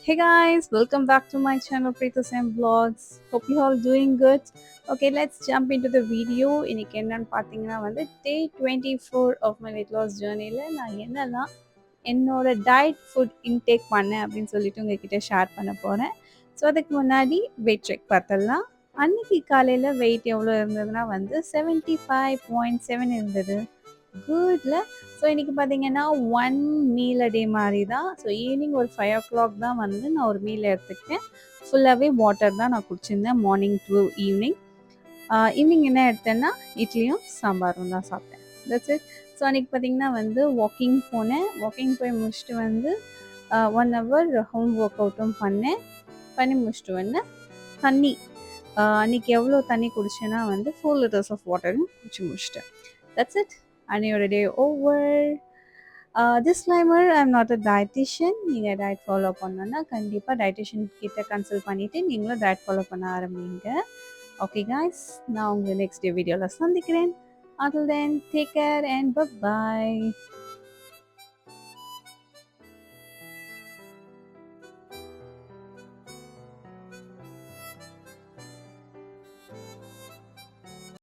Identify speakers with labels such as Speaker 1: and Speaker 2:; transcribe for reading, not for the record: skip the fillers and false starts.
Speaker 1: Hey guys, welcome back to my channel Preetha Sam Vlogs. Hope you all doing good. Okay, let's jump into the video. இன்னைக்கு என்னன்னு பார்த்தீங்கன்னா வந்து டே 24 of my weight loss ஜேர்னியில் நான் என்னெல்லாம் என்னோட diet food intake பண்ணேன் அப்படின்னு சொல்லிட்டு உங்ககிட்ட ஷேர் பண்ண போகிறேன். ஸோ அதுக்கு முன்னாடி வெயிட் செக் பார்த்தலாம். அன்னைக்கு காலையில் வெயிட் எவ்வளோ இருந்ததுன்னா வந்து 75.7 இருந்தது. குட்ல. ஸோ இன்றைக்கி பார்த்தீங்கன்னா ஒன் மீல் அ டே மாதிரி தான். ஸோ ஈவினிங் ஒரு 5 o'clock தான் வந்து நான் ஒரு மீல் எடுத்துக்கிட்டேன். ஃபுல்லாகவே வாட்டர் தான் நான் குடிச்சிருந்தேன் மார்னிங் டு ஈவினிங். ஈவினிங் என்ன எடுத்தேன்னா இட்லியும் சாம்பாரும் தான் சாப்பிட்டேன். That's it. ஸோ அன்றைக்கி பார்த்திங்கன்னா வந்து வாக்கிங் போனேன். வாக்கிங் போய் முடிச்சுட்டு வந்து 1 hour ஹோம் ஒர்க் அவுட்டும் பண்ணி முடிச்சுட்டு வந்து தண்ணி அன்றைக்கி எவ்வளோ தண்ணி குடிச்சேன்னா வந்து 4 liters ஆஃப் வாட்டரும் குடிச்சு முடிச்சிட்டேன். That's it. அன்னையோட day over. Disclaimer, I am not a dietitian. நீங்கள் டயட் ஃபாலோ பண்ணணுன்னா கண்டிப்பாக டயட்டிஷியன் கிட்ட கன்சல்ட் பண்ணிவிட்டு நீங்களும் டயட் ஃபாலோ பண்ண ஆரம்பிங்க. ஓகே காய்ஸ், நான் உங்களை நெக்ஸ்ட் டே வீடியோவில் சந்திக்கிறேன். Until then, take care and bye-bye.